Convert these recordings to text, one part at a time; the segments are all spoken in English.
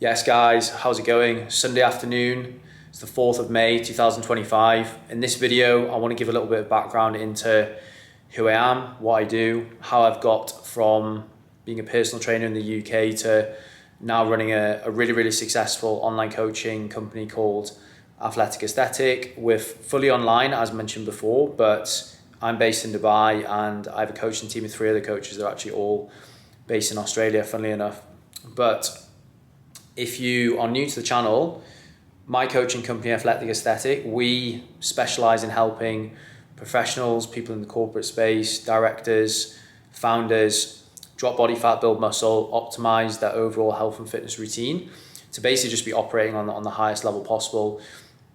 Yes guys, how's it going? Sunday afternoon, it's the 4th of May 2025. In this video, I want to give a little bit of background into who I am, what I do, how I've got from being a personal trainer in the UK to now running a really successful online coaching company called Athletic Aesthetic. We're fully online, as mentioned before, but I'm based in Dubai and I have a coaching team of 3 other coaches that are actually all based in Australia, funnily enough. But if you are new to the channel, my coaching company, Athletic Aesthetic, we specialize in helping professionals, people in the corporate space, directors, founders, drop body fat, build muscle, optimize their overall health and fitness routine to basically just be operating on the highest level possible.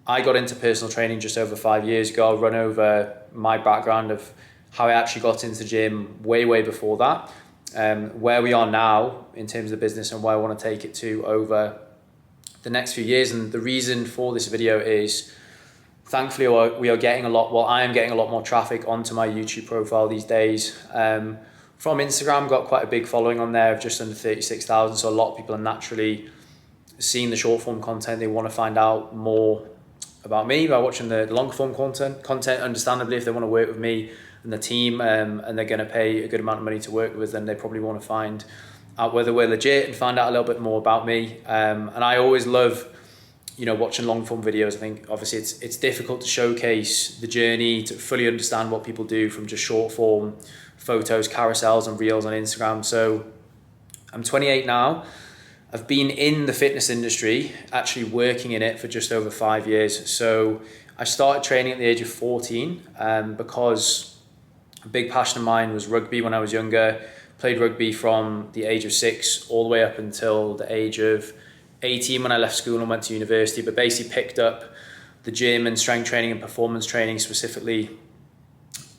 I got into personal training just over 5 years ago. I'll run over my background of how I actually got into the gym way before that. Where we are now in terms of the business and where I want to take it to over the next few years. And the reason for this video is thankfully we are getting I am getting a lot more traffic onto my YouTube profile these days. From Instagram, got quite a big following on there of just under 36,000. So a lot of people are naturally seeing the short form content. They want to find out more about me by watching the long form content. Understandably, if they want to work with me and the team and they're going to pay a good amount of money to work with, then they probably want to find out whether we're legit and find out a little bit more about me. And I always love, watching long form videos. I think obviously it's difficult to showcase the journey, to fully understand what people do from just short form photos, carousels and reels on Instagram. So I'm 28 now. I've been in the fitness industry, actually working in it for just over 5 years. So I started training at the age of 14 because a big passion of mine was rugby when I was younger. Played rugby from the age of 6 all the way up until the age of 18 when I left school and went to university, but basically picked up the gym and strength training and performance training specifically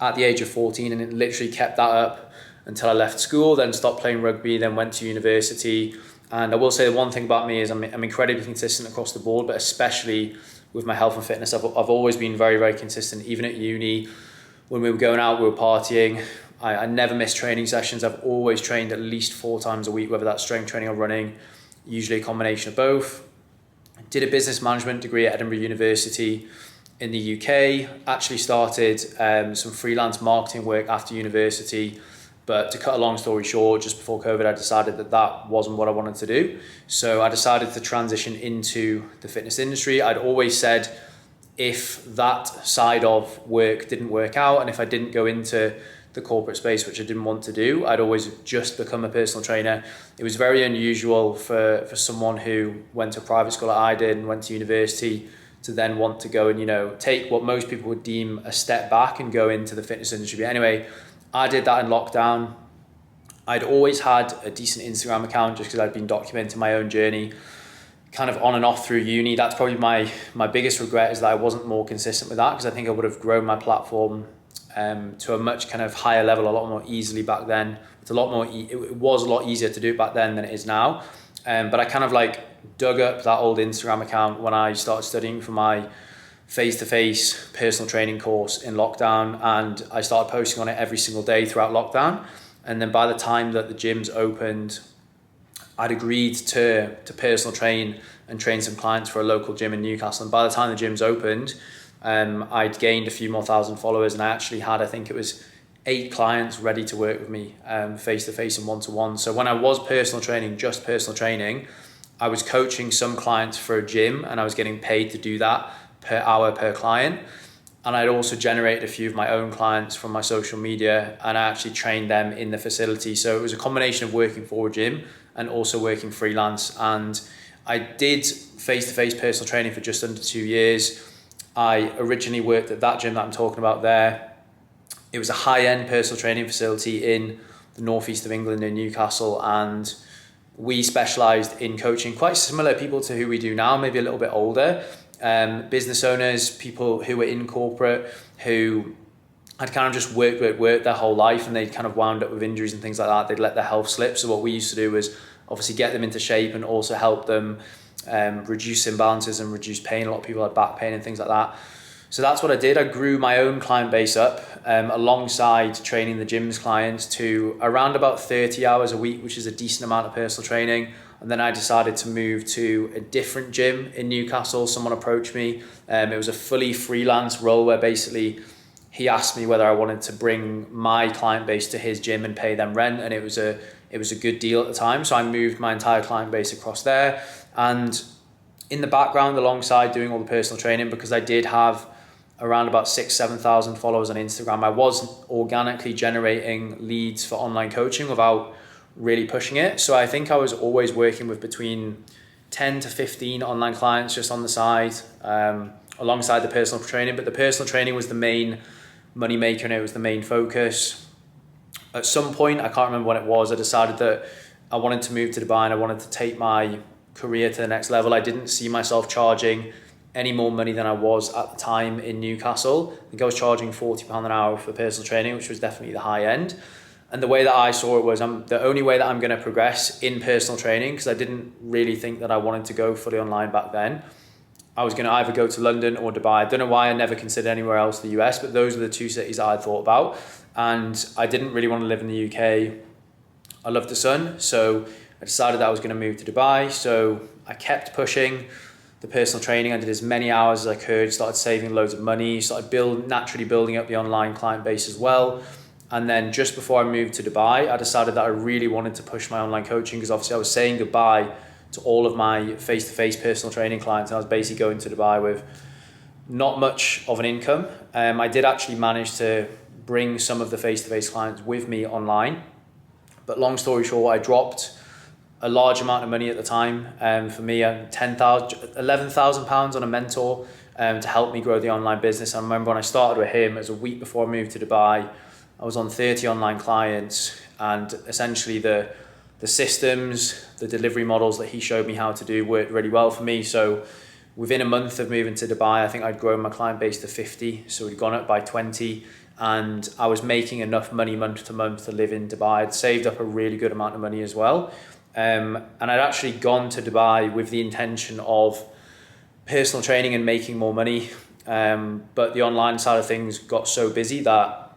at the age of 14, and it literally kept that up until I left school, then stopped playing rugby, then went to university. And I will say the one thing about me is I'm incredibly consistent across the board, but especially with my health and fitness. I've always been very consistent. Even at uni, when we were going out, we were partying. I never missed training sessions. I've always trained at least 4 times a week, whether that's strength training or running, usually a combination of both. Did a business management degree at Edinburgh University in the UK. Actually started some freelance marketing work after university. But to cut a long story short, just before COVID, I decided that wasn't what I wanted to do. So I decided to transition into the fitness industry. I'd always said if that side of work didn't work out and if I didn't go into the corporate space, which I didn't want to do, I'd always just become a personal trainer. It was very unusual for someone who went to private school like I did and went to university to then want to go and, take what most people would deem a step back and go into the fitness industry. But anyway, I did that in lockdown. I'd always had a decent Instagram account just because I'd been documenting my own journey kind of on and off through uni. That's probably my biggest regret, is that I wasn't more consistent with that, because I think I would have grown my platform to a much kind of higher level a lot more easily back then. It was a lot easier to do it back then than it is now. But I kind of dug up that old Instagram account when I started studying for my face-to-face personal training course in lockdown, and I started posting on it every single day throughout lockdown. And then by the time that the gyms opened, I'd agreed to personal train and train some clients for a local gym in Newcastle. And by the time the gyms opened, I'd gained a few more thousand followers, and I actually had, I think it was 8 clients ready to work with me face-to-face and one-to-one. So when I was personal training, just personal training, I was coaching some clients for a gym and I was getting paid to do that per hour per client. And I'd also generated a few of my own clients from my social media, and I actually trained them in the facility. So it was a combination of working for a gym and also working freelance. And I did face-to-face personal training for just under 2 years. I originally worked at that gym that I'm talking about there. It was a high-end personal training facility in the northeast of England in Newcastle, and we specialised in coaching quite similar people to who we do now, maybe a little bit older. Business owners, people who were in corporate, who had kind of just worked their whole life, and they'd kind of wound up with injuries and things like that. They'd let their health slip. So what we used to do was obviously get them into shape and also help them reduce imbalances and reduce pain. A lot of people had back pain and things like that. So that's what I did. I grew my own client base up alongside training the gym's clients to around about 30 hours a week, which is a decent amount of personal training. And then I decided to move to a different gym in Newcastle. Someone approached me. It was a fully freelance role where basically he asked me whether I wanted to bring my client base to his gym and pay them rent. And it was a good deal at the time. So I moved my entire client base across there. And in the background, alongside doing all the personal training, because I did have around about 6,000-7,000 followers on Instagram, I was organically generating leads for online coaching without really pushing it. So I think I was always working with between 10 to 15 online clients just on the side, alongside the personal training. But the personal training was the main money maker and it was the main focus. At some point, I can't remember when it was, I decided that I wanted to move to Dubai and I wanted to take my career to the next level. I didn't see myself charging any more money than I was at the time in Newcastle. I think I was charging £40 an hour for personal training, which was definitely the high end. And the way that I saw it was the only way that I'm going to progress in personal training, because I didn't really think that I wanted to go fully online back then. I was going to either go to London or Dubai. I don't know why I never considered anywhere else in the US, but those are the two cities that I thought about. And I didn't really want to live in the UK. I love the sun, so I decided that I was going to move to Dubai. So I kept pushing the personal training. I did as many hours as I could, started saving loads of money, started naturally building up the online client base as well. And then just before I moved to Dubai, I decided that I really wanted to push my online coaching, because obviously I was saying goodbye to all of my face-to-face personal training clients. And I was basically going to Dubai with not much of an income. I did actually manage to bring some of the face-to-face clients with me online. But long story short, I dropped a large amount of money at the time. For me, £11,000 on a mentor to help me grow the online business. I remember when I started with him, it was a week before I moved to Dubai, I was on 30 online clients, and essentially the systems, the delivery models that he showed me how to do worked really well for me. So within a month of moving to Dubai, I think I'd grown my client base to 50. So we'd gone up by 20, and I was making enough money month to month to live in Dubai. I'd saved up a really good amount of money as well. And I'd actually gone to Dubai with the intention of personal training and making more money. But the online side of things got so busy that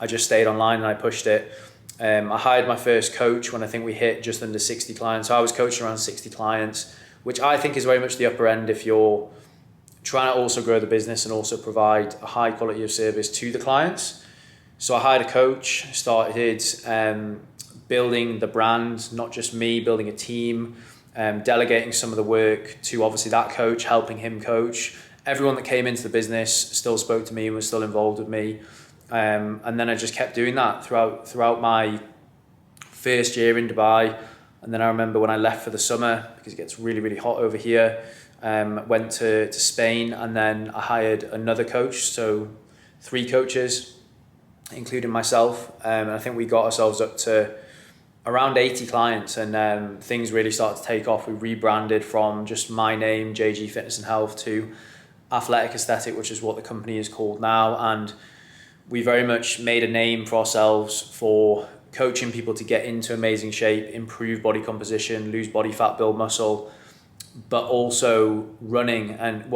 I just stayed online and I pushed it. I hired my first coach when I think we hit just under 60 clients. So I was coaching around 60 clients, which I think is very much the upper end if you're trying to also grow the business and also provide a high quality of service to the clients. So I hired a coach, started building the brand, not just me, building a team, delegating some of the work to obviously that coach, helping him coach. Everyone that came into the business still spoke to me and was still involved with me. And then I just kept doing that throughout my first year in Dubai. And then I remember when I left for the summer, because it gets really, really hot over here, went to Spain, and then I hired another coach. So 3 coaches, including myself. And I think we got ourselves up to around 80 clients, and things really started to take off. We rebranded from just my name, JG Fitness and Health, to Athletic Aesthetic, which is what the company is called now. And we very much made a name for ourselves for coaching people to get into amazing shape, improve body composition, lose body fat, build muscle, but also running and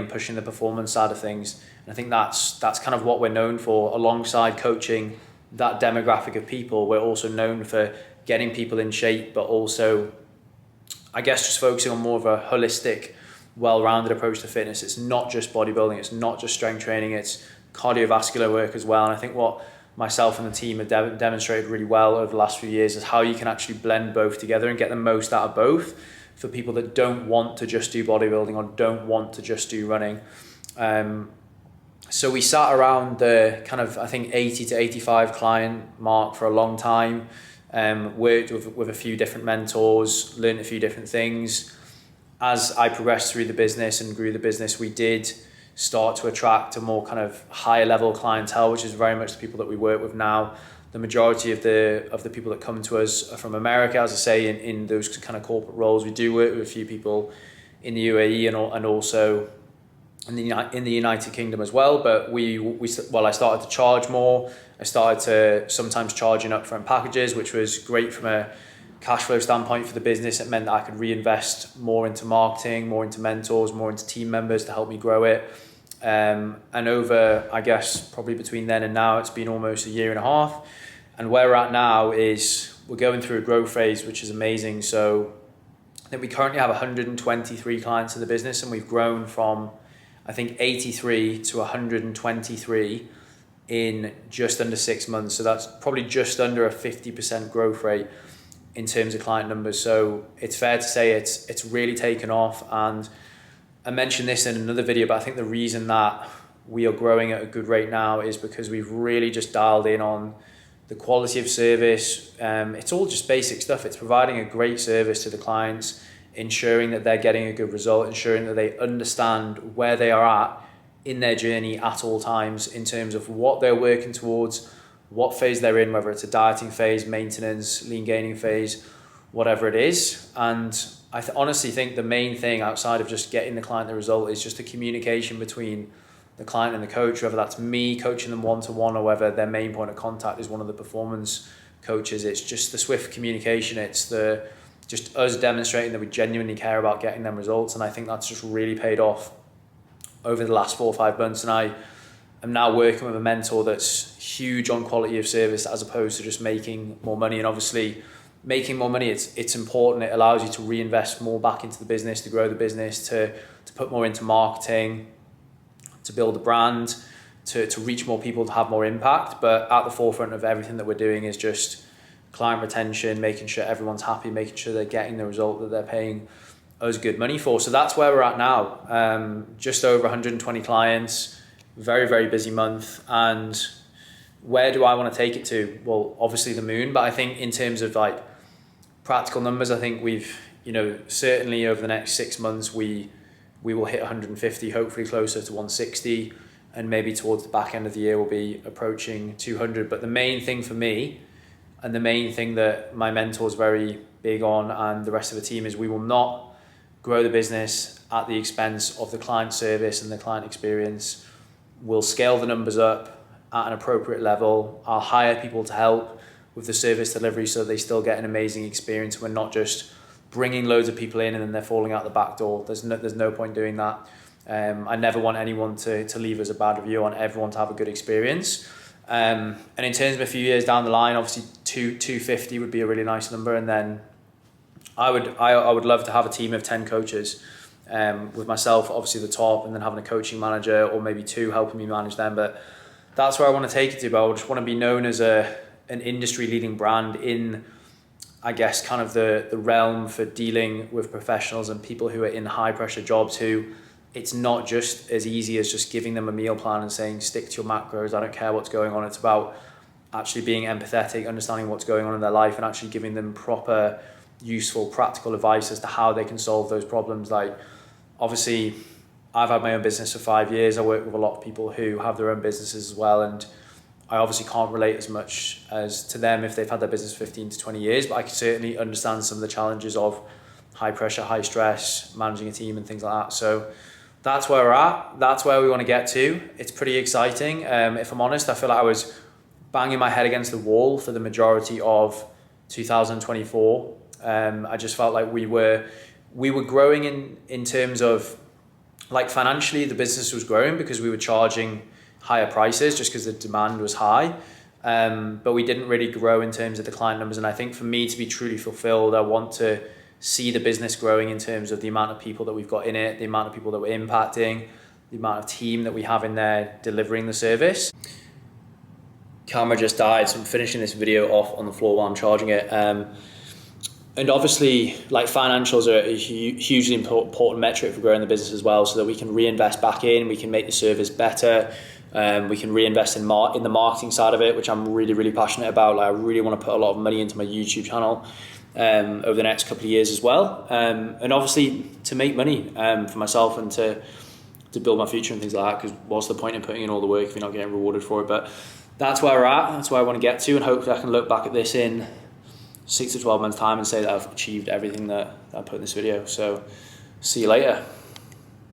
pushing the performance side of things. And I think that's kind of what we're known for. Alongside coaching that demographic of people, we're also known for getting people in shape, but also, I guess, just focusing on more of a holistic, well-rounded approach to fitness. It's not just bodybuilding, it's not just strength training, it's cardiovascular work as well. And I think what myself and the team have demonstrated really well over the last few years is how you can actually blend both together and get the most out of both for people that don't want to just do bodybuilding or don't want to just do running. So we sat around the kind of, I think, 80 to 85 client mark for a long time, worked with a few different mentors, learned a few different things. As I progressed through the business and grew the business, we did start to attract a more kind of higher level clientele, which is very much the people that we work with now. The majority of the people that come to us are from America, as I say, in those kind of corporate roles. We do work with a few people in the UAE and also in the United Kingdom as well. But I started to charge more. I started to sometimes charge in upfront packages, which was great from a cash flow standpoint for the business. It meant that I could reinvest more into marketing, more into mentors, more into team members to help me grow it. And over, I guess, probably between then and now, it's been almost a year and a half. And where we're at now is we're going through a growth phase, which is amazing. So I think we currently have 123 clients in the business, and we've grown from, I think, 83 to 123 in just under 6 months. So that's probably just under a 50% growth rate in terms of client numbers. So it's fair to say it's really taken off. And I mentioned this in another video, but I think the reason that we are growing at a good rate now is because we've really just dialed in on the quality of service. It's all just basic stuff. It's providing a great service to the clients, ensuring that they're getting a good result, ensuring that they understand where they are at in their journey at all times in terms of what they're working towards, what phase they're in, whether it's a dieting phase, maintenance, lean gaining phase, whatever it is. And I honestly think the main thing outside of just getting the client the result is just the communication between the client and the coach, whether that's me coaching them one-to-one or whether their main point of contact is one of the performance coaches. It's just the swift communication. It's just us demonstrating that we genuinely care about getting them results. And I think that's just really paid off over the last 4 or 5 months. And I am now working with a mentor that's huge on quality of service as opposed to just making more money. And obviously making more money, it's important. It allows you to reinvest more back into the business, to grow the business, to put more into marketing, to build a brand, to reach more people, to have more impact. But at the forefront of everything that we're doing is just client retention, making sure everyone's happy, making sure they're getting the result that they're paying us good money for. So that's where we're at now. Just over 120 clients, very, very busy month. And where do I want to take it to? Well, obviously the moon, but I think in terms of like practical numbers, I think we've, certainly over the next 6 months, we will hit 150, hopefully closer to 160. And maybe towards the back end of the year, we'll be approaching 200. But the main thing for me, and the main thing that my mentor is very big on and the rest of the team, is we will not grow the business at the expense of the client service and the client experience. We'll scale the numbers up at an appropriate level. I'll hire people to help with the service delivery so they still get an amazing experience. We're not just bringing loads of people in and then they're falling out the back door. There's no point doing that. I never want anyone to leave us a bad review. I want everyone to have a good experience. And in terms of a few years down the line, obviously 250 would be a really nice number. And then I would love to have a team of 10 coaches, with myself obviously the top, and then having a coaching manager or maybe 2 helping me manage them. But that's where I want to take it to. But I just want to be known as an industry leading brand in, I guess, kind of the realm for dealing with professionals and people who are in high pressure jobs who it's not just as easy as just giving them a meal plan and saying stick to your macros, I don't care what's going on. It's about actually being empathetic, understanding what's going on in their life, and actually giving them proper, useful, practical advice as to how they can solve those problems. Like, obviously I've had my own business for 5 years. I work with a lot of people who have their own businesses as well, and I obviously can't relate as much as to them if they've had their business 15 to 20 years, but I can certainly understand some of the challenges of high pressure, high stress, managing a team and things like that. So that's where we're at. That's where we want to get to. It's pretty exciting. If I'm honest, I feel like I was banging my head against the wall for the majority of 2024. I just felt like we were growing in terms of, like, financially the business was growing because we were charging higher prices just because the demand was high. But we didn't really grow in terms of the client numbers. And I think for me to be truly fulfilled, I want to see the business growing in terms of the amount of people that we've got in it, the amount of people that we're impacting, the amount of team that we have in there delivering the service. Camera just died, so I'm finishing this video off on the floor while I'm charging it. And obviously, like, financials are a hugely important metric for growing the business as well, so that we can reinvest back in, we can make the service better, we can reinvest in the marketing side of it, which I'm really, really passionate about. Like, I really want to put a lot of money into my YouTube channel over the next couple of years as well, and obviously to make money for myself and to build my future and things like that, because what's the point in putting in all the work if you're not getting rewarded for it? But that's where we're at, that's where I want to get to, and hopefully I can look back at this in 6 to 12 months time and say that I've achieved everything that I put in this video. So see you later.